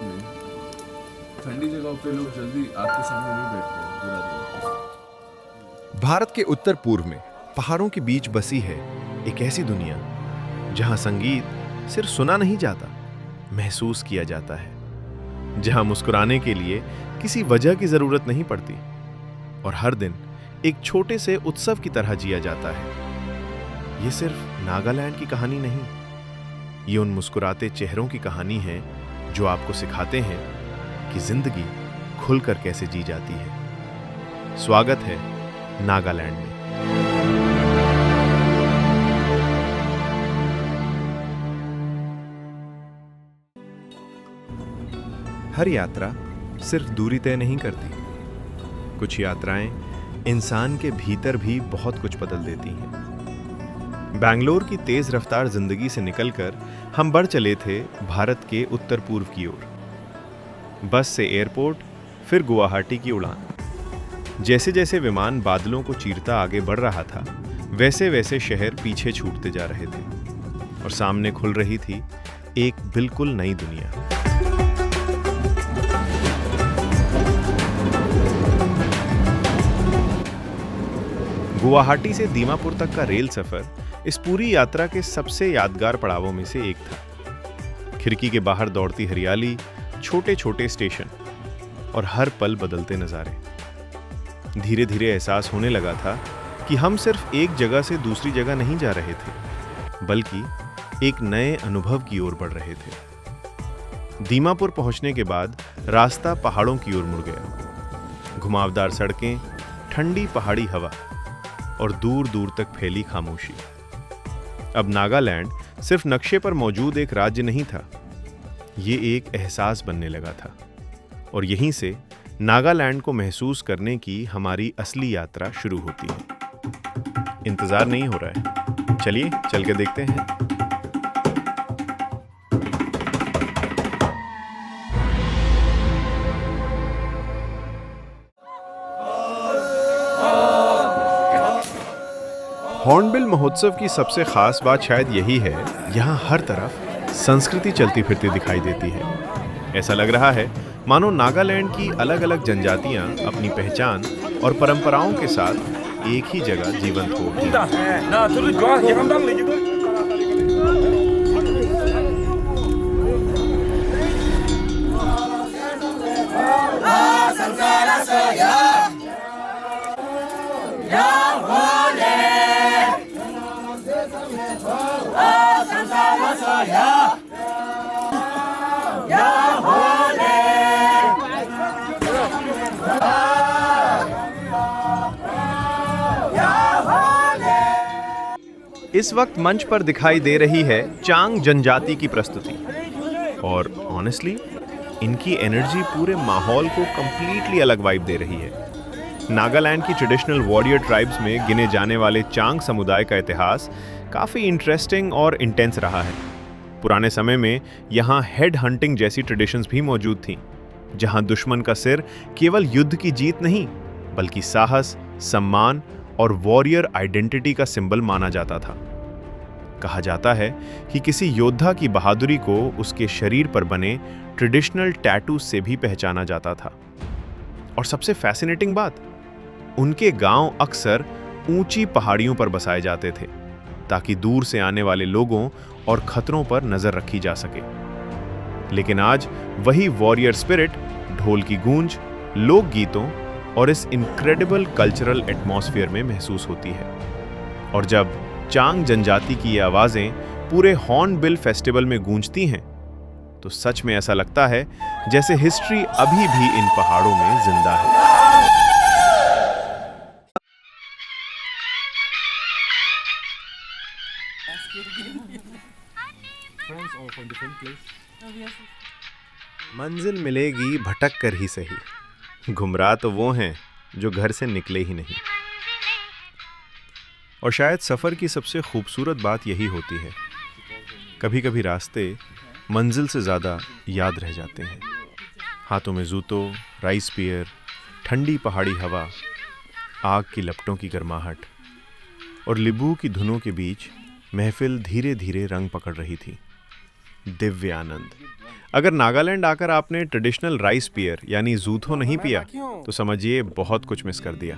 नहीं, ठंडी जगहों पे लोग जल्दी आग के सामने नहीं बैठते हैं पूरा दिन। भारत के उत्तर पूर्व में पहाड़ों के बीच बसी है एक ऐसी दुनिया जहां संगीत सिर्फ सुना नहीं जाता, महसूस किया जाता है। जहां मुस्कुराने के लिए किसी वजह की जरूरत नहीं पड़ती और हर दिन एक छोटे से उत्सव की तरह जिया जाता है। ये सिर्फ नागालैंड की कहानी नहीं, ये उन मुस्कुराते चेहरों की कहानी है जो आपको सिखाते हैं कि जिंदगी खुलकर कैसे जी जाती है। स्वागत है नागालैंड में। हर यात्रा सिर्फ दूरी तय नहीं करती, कुछ यात्राएं इंसान के भीतर भी बहुत कुछ बदल देती हैं। बैंगलोर की तेज रफ्तार जिंदगी से निकलकर हम बढ़ चले थे भारत के उत्तर पूर्व की ओर। बस से एयरपोर्ट, फिर गुवाहाटी की उड़ान। जैसे जैसे विमान बादलों को चीरता आगे बढ़ रहा था, वैसे वैसे शहर पीछे छूटते जा रहे थे और सामने खुल रही थी एक बिल्कुल नई दुनिया। गुवाहाटी से दीमापुर तक का रेल सफर इस पूरी यात्रा के सबसे यादगार पड़ावों में से एक था। खिड़की के बाहर दौड़ती हरियाली, छोटे छोटे स्टेशन और हर पल बदलते नजारे। धीरे धीरे एहसास होने लगा था कि हम सिर्फ एक जगह से दूसरी जगह नहीं जा रहे थे, बल्कि एक नए अनुभव की ओर बढ़ रहे थे। दीमापुर पहुंचने के बाद रास्ता पहाड़ों की ओर मुड़ गया। घुमावदार सड़कें, ठंडी पहाड़ी हवा और दूर दूर तक फैली खामोशी। अब नागालैंड सिर्फ नक्शे पर मौजूद एक राज्य नहीं था, ये एक एहसास बनने लगा था। और यहीं से नागालैंड को महसूस करने की हमारी असली यात्रा शुरू होती है। इंतजार नहीं हो रहा है, चलिए चल के देखते हैं। हॉर्नबिल महोत्सव की सबसे खास बात शायद यही है, यहाँ हर तरफ संस्कृति चलती फिरती दिखाई देती है। ऐसा लग रहा है मानो नागालैंड की अलग अलग जनजातियाँ अपनी पहचान और परंपराओं के साथ एक ही जगह जीवंत हो उठी हैं। इस वक्त मंच पर दिखाई दे रही है चांग जनजाति की प्रस्तुति और ऑनेस्टली इनकी एनर्जी पूरे माहौल को कंप्लीटली अलग वाइब दे रही है। नागालैंड की ट्रेडिशनल वॉरियर ट्राइब्स में गिने जाने वाले चांग समुदाय का इतिहास काफ़ी इंटरेस्टिंग और इंटेंस रहा है। पुराने समय में यहाँ हेड हंटिंग जैसी ट्रेडिशंस भी मौजूद थीं, जहाँ दुश्मन का सिर केवल युद्ध की जीत नहीं, बल्कि साहस, सम्मान और वॉरियर आइडेंटिटी का सिंबल माना जाता था। कहा जाता है कि किसी योद्धा की बहादुरी को उसके शरीर पर बने ट्रेडिशनल टैटू से भी पहचाना जाता था। और सबसे फैसिनेटिंग बात, उनके गांव अक्सर ऊंची पहाड़ियों पर बसाए जाते थे ताकि दूर से आने वाले लोगों और खतरों पर नजर रखी जा सके। लेकिन आज वही वॉरियर स्पिरिट ढोल की गूंज, लोकगीतों और इस इनक्रेडिबल कल्चरल एटमॉस्फेयर में महसूस होती है। और जब चांग जनजाति की ये आवाजें पूरे हॉर्नबिल फेस्टिवल में गूंजती हैं, तो सच में ऐसा लगता है जैसे हिस्ट्री अभी भी इन पहाड़ों में जिंदा है। मंजिल मिलेगी भटक कर ही सही, गुमराह तो वो हैं जो घर से निकले ही नहीं। और शायद सफ़र की सबसे खूबसूरत बात यही होती है, कभी कभी रास्ते मंजिल से ज़्यादा याद रह जाते हैं। हाथों में जूतों, राइस पियर, ठंडी पहाड़ी हवा, आग की लपटों की गर्माहट और लिबू की धुनों के बीच महफिल धीरे धीरे रंग पकड़ रही थी। दिव्य आनंद, अगर नागालैंड आकर आपने ट्रेडिशनल राइस बियर यानी जूथो नहीं पिया तो समझिए बहुत कुछ मिस कर दिया।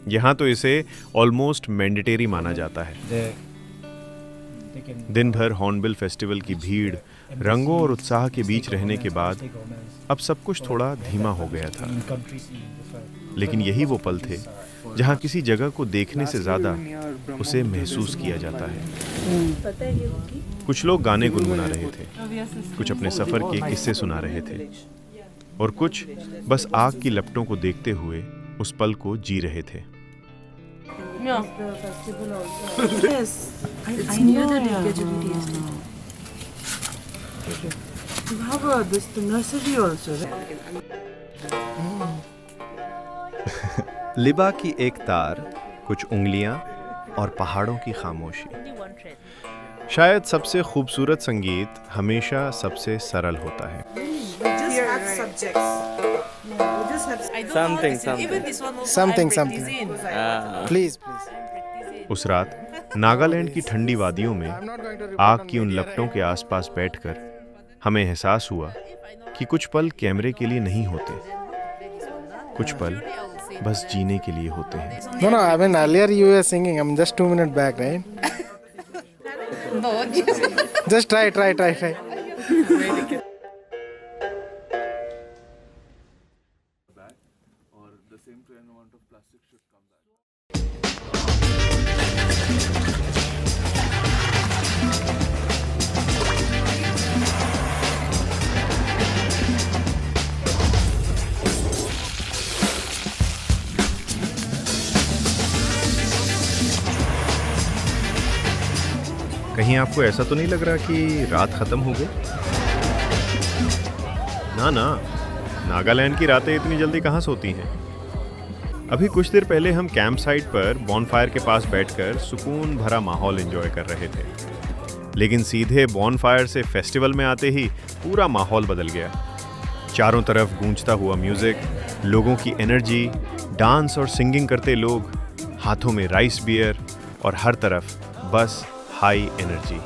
यहाँ तो इसे ऑलमोस्ट मैंडेटरी माना जाता है। दिन भर हॉर्नबिल फेस्टिवल की भीड़, रंगों और उत्साह के बीच रहने के बाद अब सब कुछ थोड़ा धीमा हो गया था। लेकिन यही वो पल थे जहाँ किसी जगह को देखने से ज्यादा उसे महसूस किया जाता है। कुछ लोग गाने गुनगुना रहे थे, कुछ अपने सफर के किस्से सुना रहे थे और कुछ बस आग की लपटों को देखते हुए उस पल को जी रहे थे। Yes, I knew that it gets really tasty. You have this the nursery also, right? लिबा की एक तार, कुछ उंगलियां और पहाड़ों की खामोशी। शायद सबसे खूबसूरत संगीत हमेशा सबसे सरल होता है। We just have subjects. We just have Something. Please. उस रात नागालैंड की ठंडी वादियों में आग की उन लपटों के आसपास बैठकर हमें एहसास हुआ कि कुछ पल कैमरे के लिए नहीं होते, कुछ पल बस जीने के लिए होते हैं। No, I mean earlier you were singing. I'm just 2 minutes back, right? No, Just try. or the same train amount of plastic should come back. कहीं आपको ऐसा तो नहीं लग रहा कि रात खत्म हो गई? ना, नागालैंड की रातें इतनी जल्दी कहाँ सोती हैं। अभी कुछ देर पहले हम कैंप साइट पर बॉनफायर के पास बैठकर सुकून भरा माहौल एंजॉय कर रहे थे, लेकिन सीधे बॉनफायर से फेस्टिवल में आते ही पूरा माहौल बदल गया। चारों तरफ गूंजता हुआ म्यूजिक, लोगों की एनर्जी, डांस और सिंगिंग करते लोग, हाथों में राइस बियर और हर तरफ बस हाई एनर्जी।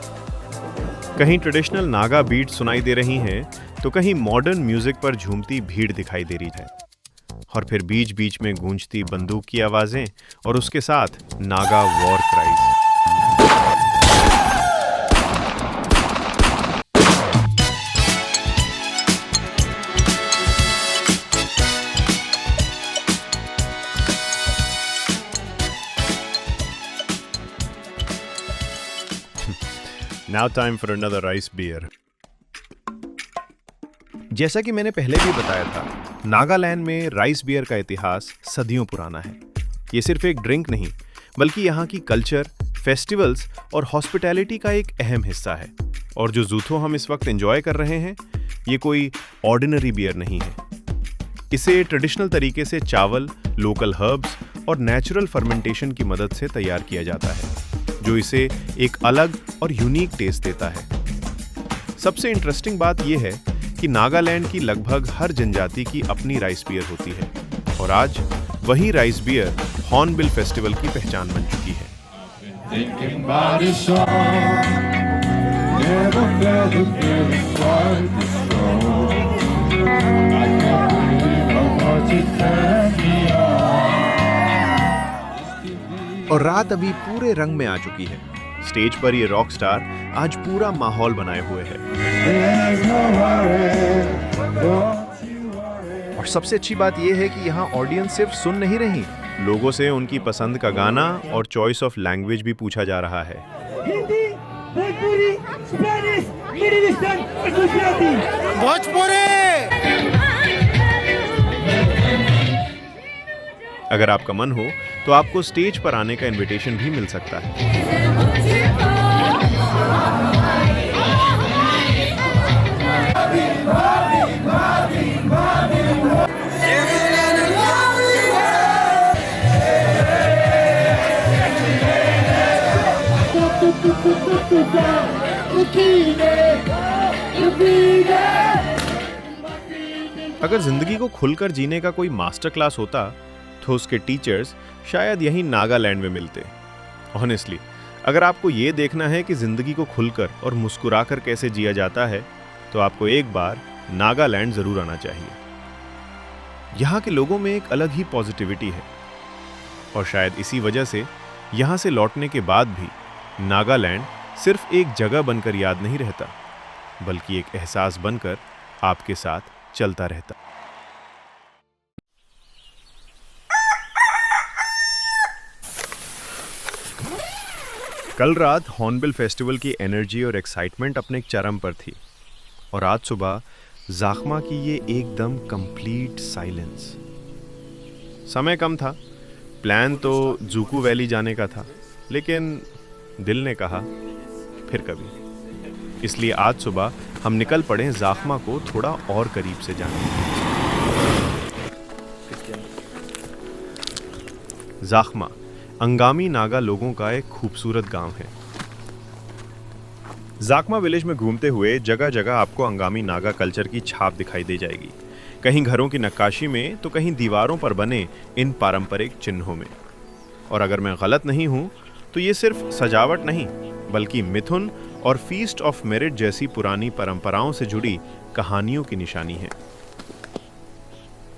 कहीं ट्रेडिशनल नागा बीट सुनाई दे रही हैं तो कहीं मॉडर्न म्यूजिक पर झूमती भीड़ दिखाई दे रही है, और फिर बीच बीच में गूंजती बंदूक की आवाजें और उसके साथ Naga war cries. Now time for another rice beer. जैसा कि मैंने पहले भी बताया था, नागालैंड में राइस बियर का इतिहास सदियों पुराना है। ये सिर्फ एक ड्रिंक नहीं, बल्कि यहाँ की कल्चर, फेस्टिवल्स और हॉस्पिटैलिटी का एक अहम हिस्सा है। और जो जूथो हम इस वक्त एंजॉय कर रहे हैं, ये कोई ऑर्डिनरी बियर नहीं है। इसे ट्रेडिशनल तरीके से चावल, लोकल हर्ब्स और नेचुरल फर्मेंटेशन की मदद से तैयार किया जाता है, जो इसे एक अलग और यूनिक टेस्ट देता है। सबसे इंटरेस्टिंग बात यह है कि नागालैंड की लगभग हर जनजाति की अपनी राइस बियर होती है, और आज वही राइस बियर हॉर्नबिल फेस्टिवल की पहचान बन चुकी है। और रात अभी पूरे रंग में आ चुकी है। स्टेज पर ये रॉक स्टार आज पूरा माहौल बनाए हुए है। और सबसे अच्छी बात यह है कि यहाँ ऑडियंस सिर्फ सुन नहीं रही, लोगों से उनकी पसंद का गाना और चॉइस ऑफ लैंग्वेज भी पूछा जा रहा है। Hindi, Bhojpuri, Spanish, middle eastern, Gujarati, Bhojpuri. अगर आपका मन हो तो आपको स्टेज पर आने का इनविटेशन भी मिल सकता है। अगर जिंदगी को खुलकर जीने का कोई मास्टर क्लास होता तो उसके टीचर्स शायद यहीं नागालैंड में मिलते। ऑनेस्टली, अगर आपको ये देखना है कि जिंदगी को खुलकर और मुस्कुराकर कैसे जिया जाता है, तो आपको एक बार नागालैंड जरूर आना चाहिए। यहाँ के लोगों में एक अलग ही पॉजिटिविटी है और शायद इसी वजह से यहाँ से लौटने के बाद भी नागालैंड सिर्फ एक जगह बनकर याद नहीं रहता, बल्कि एक एहसास बनकर आपके साथ चलता रहता। कल रात हॉर्नबिल फेस्टिवल की एनर्जी और एक्साइटमेंट अपने एक चरम पर थी और आज सुबह ज़ाख्मा की ये एकदम कंप्लीट साइलेंस। समय कम था, प्लान तो जूकू वैली जाने का था, लेकिन दिल ने कहा फिर कभी। इसलिए आज सुबह हम निकल पड़े ज़ाख्मा को थोड़ा और करीब से जानने। ज़ाख्मा अंगामी नागा लोगों का एक खूबसूरत गांव है। ज़ाख्मा विलेज में घूमते हुए जगह जगह आपको अंगामी नागा कल्चर की छाप दिखाई दे जाएगी, कहीं घरों की नक्काशी में तो कहीं दीवारों पर बने इन पारंपरिक चिन्हों में। और अगर मैं गलत नहीं हूं तो ये सिर्फ सजावट नहीं, बल्कि मिथुन और फीस्ट ऑफ मेरिट जैसी पुरानी परंपराओं से जुड़ी कहानियों की निशानी है।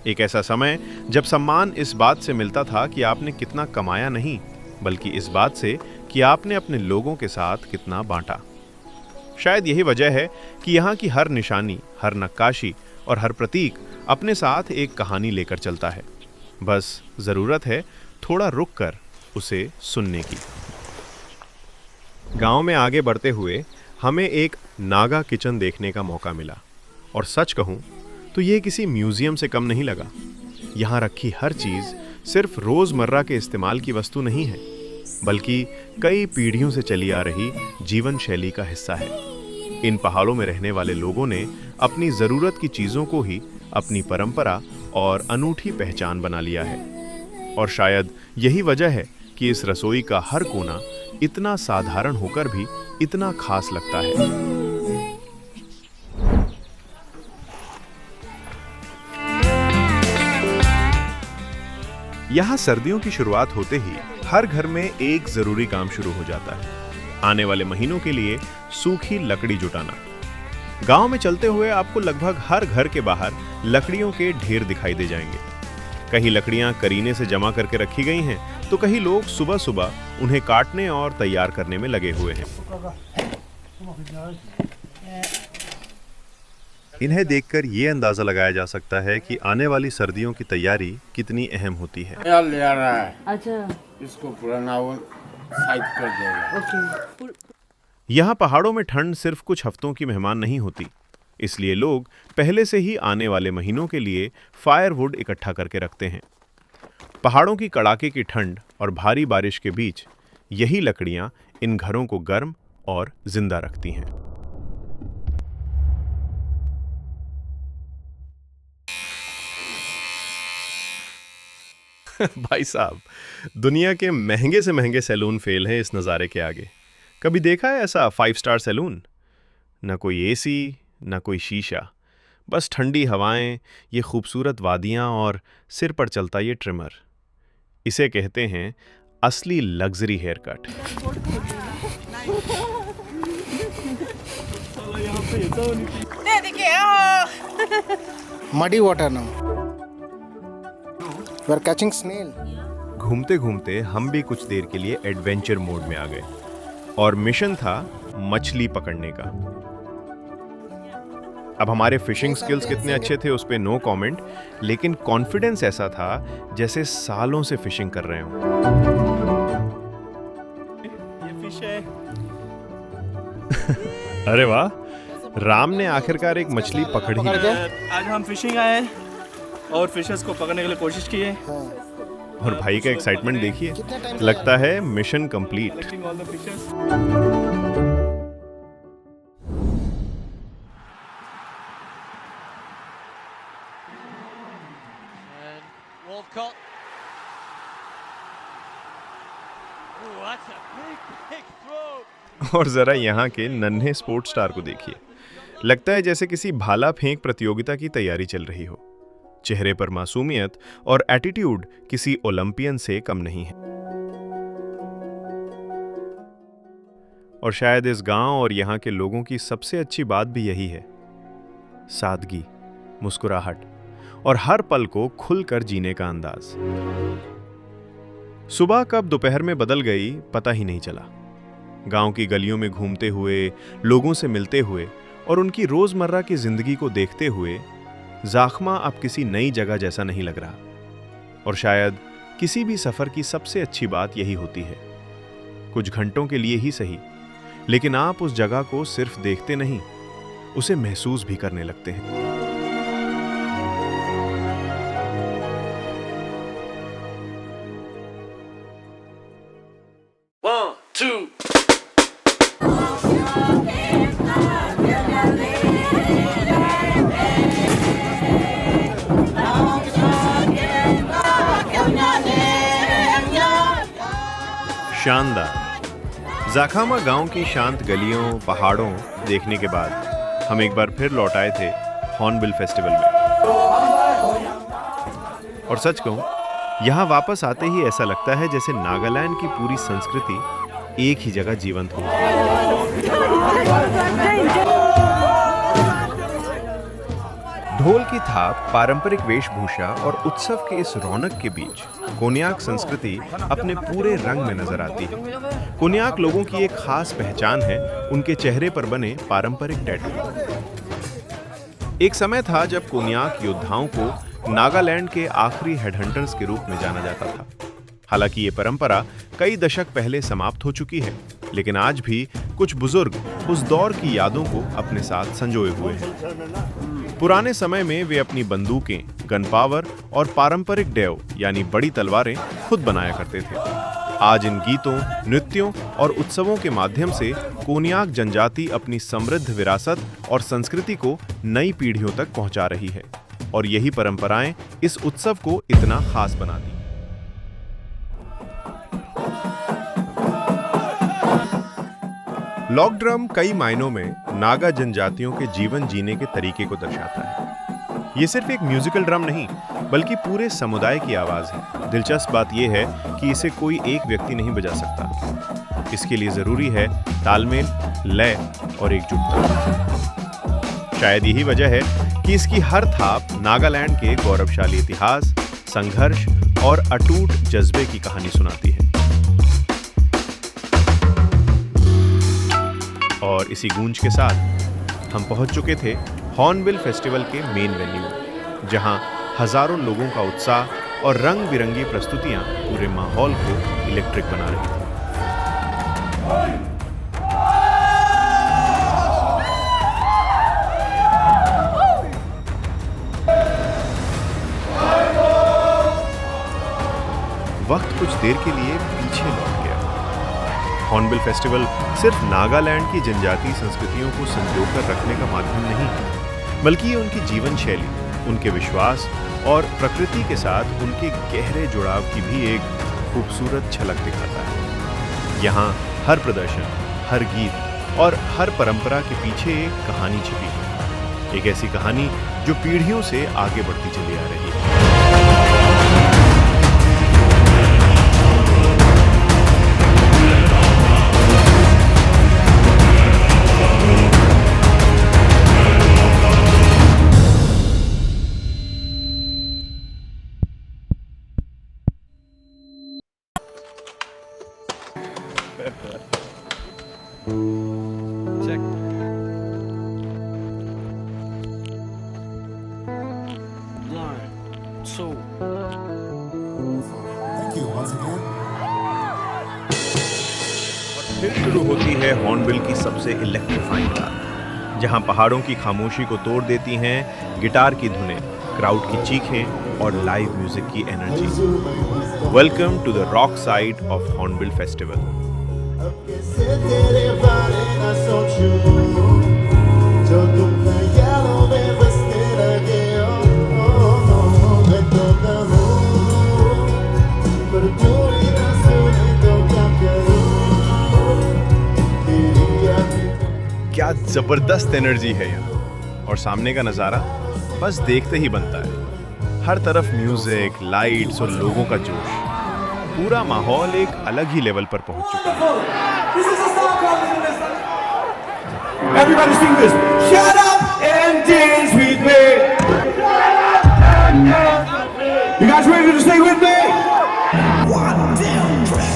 एक ऐसा समय जब सम्मान इस बात से मिलता था कि आपने कितना कमाया नहीं, बल्कि इस बात से कि आपने अपने लोगों के साथ कितना बांटा। शायद यही वजह है कि यहाँ की हर निशानी, हर नक्काशी और हर प्रतीक अपने साथ एक कहानी लेकर चलता है। बस जरूरत है थोड़ा रुक कर उसे सुनने की। गांव में आगे बढ़ते हुए हमें एक नागा किचन देखने का मौका मिला और सच कहूं तो ये किसी म्यूजियम से कम नहीं लगा। यहाँ रखी हर चीज सिर्फ रोजमर्रा के इस्तेमाल की वस्तु नहीं है, बल्कि कई पीढ़ियों से चली आ रही जीवन शैली का हिस्सा है। इन पहाड़ों में रहने वाले लोगों ने अपनी जरूरत की चीजों को ही अपनी परंपरा और अनूठी पहचान बना लिया है। और शायद यही वजह है कि इस रसोई का हर कोना इतना साधारण होकर भी इतना खास लगता है। यहाँ सर्दियों की शुरुआत होते ही हर घर में एक जरूरी काम शुरू हो जाता है, आने वाले महीनों के लिए सूखी लकड़ी जुटाना। गांव में चलते हुए आपको लगभग हर घर के बाहर लकड़ियों के ढेर दिखाई दे जाएंगे। कहीं लकड़ियां करीने से जमा करके रखी गई हैं, तो कहीं लोग सुबह सुबह उन्हें काटने और तैयार करने में लगे हुए हैं। इन्हें देखकर ये अंदाजा लगाया जा सकता है कि आने वाली सर्दियों की तैयारी कितनी अहम होती है। ले आ रहा है, अच्छा, इसको पुराना वो साइड कर देगा। ओके। यहाँ पहाड़ों में ठंड सिर्फ कुछ हफ्तों की मेहमान नहीं होती, इसलिए लोग पहले से ही आने वाले महीनों के लिए फायरवुड इकट्ठा करके रखते हैं। पहाड़ों की कड़ाके की ठंड और भारी बारिश के बीच यही लकड़ियां इन घरों को गर्म और जिंदा रखती हैं। भाई साहब, दुनिया के महंगे से महंगे सैलून फेल हैं इस नज़ारे के आगे। कभी देखा है ऐसा 5 स्टार सैलून? ना कोई एसी, ना कोई शीशा, बस ठंडी हवाएं, ये खूबसूरत वादियां और सिर पर चलता ये ट्रिमर। इसे कहते हैं असली luxury hair cut. Muddy water now. We are catching snail. घूमते घूमते हम भी कुछ देर के लिए एडवेंचर मोड में आ गए और मिशन था मछली पकड़ने का। अब हमारे फिशिंग स्किल्स कितने अच्छे थे उस पे नो कमेंट, लेकिन कॉन्फिडेंस ऐसा था जैसे सालों से फिशिंग कर रहे हों। ये फिश है। अरे वाह, राम ने आखिरकार एक मछली पकड़ ही ली। आज हम फिशिंग आए हैं और फिशेस को पकड़ने के लिए कोशिश की है। और भाई का एक्साइटमेंट देखिए, लगता है मिशन कंप्लीट। और जरा यहाँ के नन्हे स्पोर्ट्स स्टार को देखिए, लगता है जैसे किसी भाला फेंक प्रतियोगिता की तैयारी चल रही हो। चेहरे पर मासूमियत और एटीट्यूड किसी ओलंपियन से कम नहीं है। और शायद इस गांव और यहाँ के लोगों की सबसे अच्छी बात भी यही है सादगी, मुस्कुराहट और हर पल को खुलकर जीने का अंदाज। सुबह कब दोपहर में बदल गई पता ही नहीं चला। गांव की गलियों में घूमते हुए, लोगों से मिलते हुए और उनकी रोजमर्रा की जिंदगी को देखते हुए ज़ाख्मा अब किसी नई जगह जैसा नहीं लग रहा। और शायद किसी भी सफर की सबसे अच्छी बात यही होती है, कुछ घंटों के लिए ही सही, लेकिन आप उस जगह को सिर्फ देखते नहीं, उसे महसूस भी करने लगते हैं। शानदार। ज़ाखामा गांव की शांत गलियों, पहाड़ों देखने के बाद हम एक बार फिर लौट आए थे हॉर्नबिल फेस्टिवल में। और सच कहूं, यहां वापस आते ही ऐसा लगता है जैसे नागालैंड की पूरी संस्कृति एक ही जगह जीवंत हो। ढोल की थाप, पारंपरिक वेशभूषा और उत्सव के इस रौनक के बीच कोन्याक संस्कृति अपने पूरे रंग में नजर आती है। कोन्याक लोगों की एक खास पहचान है उनके चेहरे पर बने पारंपरिक टैटू। एक समय था जब कोन्याक योद्धाओं को नागालैंड के आखिरी हेडहंटर्स के रूप में जाना जाता था। हालांकि ये परंपरा कई दशक पहले समाप्त हो चुकी है, लेकिन आज भी कुछ बुजुर्ग उस दौर की यादों को अपने साथ संजोए हुए हैं। पुराने समय में वे अपनी बंदूकें, गन पावर और पारंपरिक डेव यानी बड़ी तलवारें खुद बनाया करते थे। आज इन गीतों, नृत्यों और उत्सवों के माध्यम से कोन्याक जनजाति अपनी समृद्ध विरासत और संस्कृति को नई पीढ़ियों तक पहुंचा रही है, और यही परंपराएं इस उत्सव को इतना खास बनाती। लॉक ड्रम कई मायनों में नागा जनजातियों के जीवन जीने के तरीके को दर्शाता है। ये सिर्फ एक म्यूजिकल ड्रम नहीं, बल्कि पूरे समुदाय की आवाज है। दिलचस्प बात यह है कि इसे कोई एक व्यक्ति नहीं बजा सकता। इसके लिए जरूरी है तालमेल, लय और एकजुटता। शायद यही वजह है कि इसकी हर थाप नागालैंड के गौरवशाली इतिहास, संघर्ष और अटूट जज्बे की कहानी सुनाती है। और इसी गूंज के साथ हम पहुंच चुके थे हॉर्नबिल फेस्टिवल के मेन वेन्यू, जहां हजारों लोगों का उत्साह और रंग बिरंगी प्रस्तुतियां पूरे माहौल को इलेक्ट्रिक बना रही थी। वक्त कुछ देर के लिए पीछे लौट गया। हॉर्नबिल फेस्टिवल सिर्फ नागालैंड की जनजातीय संस्कृतियों को संजोकर रखने का माध्यम नहीं है, बल्कि ये उनकी जीवन शैली, उनके विश्वास और प्रकृति के साथ उनके गहरे जुड़ाव की भी एक खूबसूरत झलक दिखाता है। यहाँ हर प्रदर्शन, हर गीत और हर परंपरा के पीछे एक कहानी छिपी है, एक ऐसी कहानी जो पीढ़ियों से आगे बढ़ती चली आ रही है। फिर शुरू होती है हॉर्नबिल की सबसे इलेक्ट्रीफाइंग रात, जहां पहाड़ों की खामोशी को तोड़ देती हैं गिटार की धुनें, क्राउड की चीखें और लाइव म्यूजिक की energy. Welcome to the rock side of Hornbill festival. क्या जबरदस्त एनर्जी है यहाँ, और सामने का नजारा बस देखते ही बनता है। हर तरफ म्यूजिक, लाइट्स और लोगों का जोश, पूरा माहौल एक अलग ही लेवल पर पहुंच चुका है। Everybody sing this. Shut up and dance. guys ready to sing with me? One, two, three.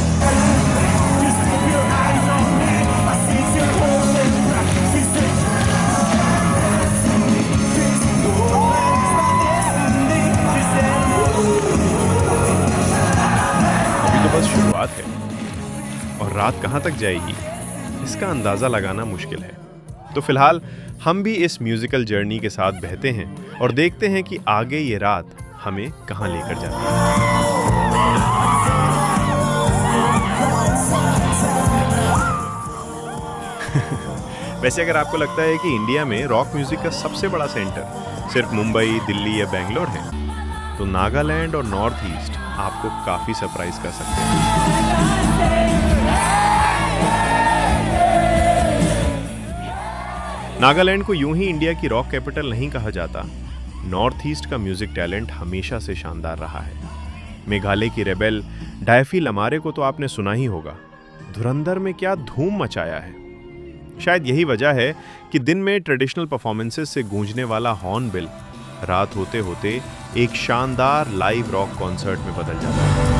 अभी तो बस शुरुआत है और रात कहाँ तक जाएगी इसका अंदाज़ा लगाना मुश्किल है। तो फिलहाल हम भी इस म्यूजिकल जर्नी के साथ बहते हैं और देखते हैं कि आगे ये रात हमें कहाँ लेकर जाती है। वैसे अगर आपको लगता है कि इंडिया में रॉक म्यूजिक का सबसे बड़ा सेंटर सिर्फ मुंबई, दिल्ली या बेंगलोर है, तो नागालैंड और नॉर्थ ईस्ट आपको काफी सरप्राइज कर सकते हैं। नागालैंड को यूं ही इंडिया की रॉक कैपिटल नहीं कहा जाता। नॉर्थ ईस्ट का म्यूजिक टैलेंट हमेशा से शानदार रहा है। मेघालय की रेबेल डायफी लमारे को तो आपने सुना ही होगा। धुरंधर में क्या धूम मचाया है। शायद यही वजह है कि दिन में ट्रेडिशनल परफॉर्मेंसेस से गूंजने वाला हॉर्नबिल रात होते होते एक शानदार लाइव रॉक कॉन्सर्ट में बदल जाता है।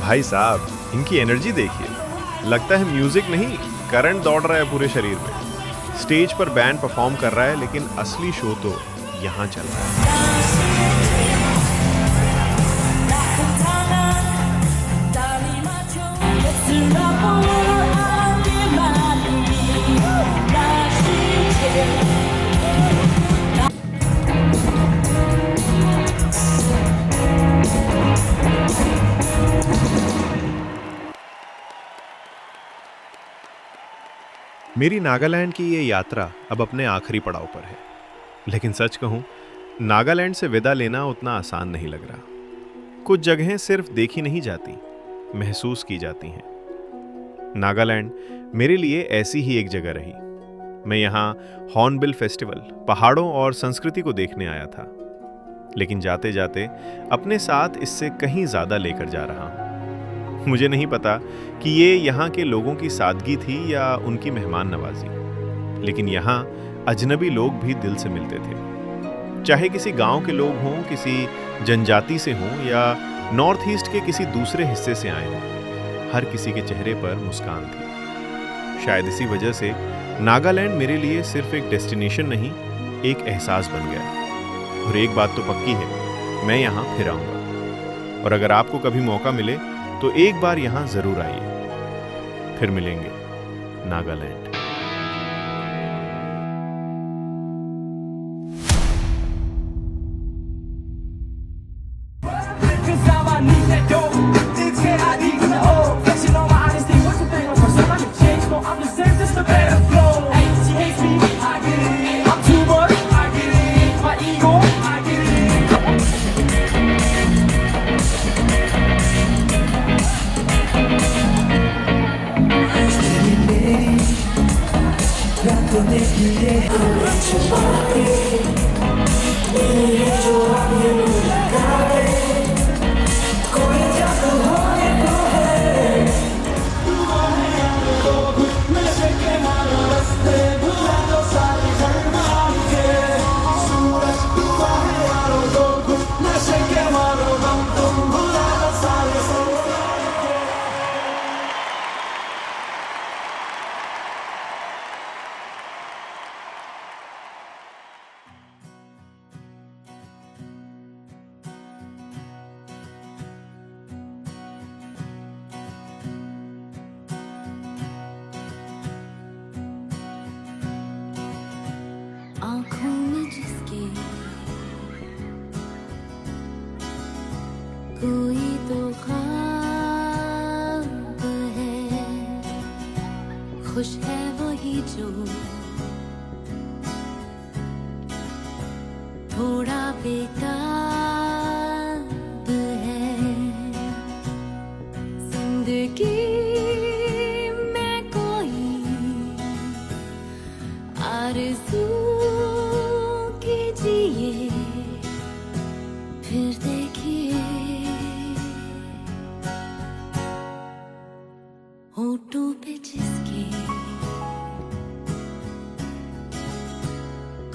भाई साहब, इनकी एनर्जी देखिए। लगता है म्यूजिक नहीं, करंट दौड़ रहा है पूरे शरीर में। स्टेज पर बैंड परफॉर्म कर रहा है, लेकिन असली शो तो यहाँ चल रहा है। मेरी नागालैंड की ये यात्रा अब अपने आखिरी पड़ाव पर है, लेकिन सच कहूं, नागालैंड से विदा लेना उतना आसान नहीं लग रहा। कुछ जगहें सिर्फ देखी नहीं जाती, महसूस की जाती हैं। नागालैंड मेरे लिए ऐसी ही एक जगह रही। मैं यहाँ हॉर्नबिल फेस्टिवल, पहाड़ों और संस्कृति को देखने आया था, लेकिन जाते जाते अपने साथ इससे कहीं ज्यादा लेकर जा रहा हूँ। मुझे नहीं पता कि ये यहाँ के लोगों की सादगी थी या उनकी मेहमान नवाजी, लेकिन यहाँ अजनबी लोग भी दिल से मिलते थे। चाहे किसी गांव के लोग हों, किसी जनजाति से हों या नॉर्थ ईस्ट के किसी दूसरे हिस्से से आए हों, हर किसी के चेहरे पर मुस्कान थी। शायद इसी वजह से नागालैंड मेरे लिए सिर्फ एक डेस्टिनेशन नहीं, एक एहसास बन गया। और एक बात तो पक्की है, मैं यहाँ फिर आऊँगा। और अगर आपको कभी मौका मिले तो एक बार यहां जरूर आइए। फिर मिलेंगे नागालैंड। आँखों में जिसके कोई तो ख्वाब है, खुश है वही जो थोड़ा बेताब है। जिंदगी में कोई आरज़ू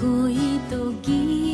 कोई तो गीत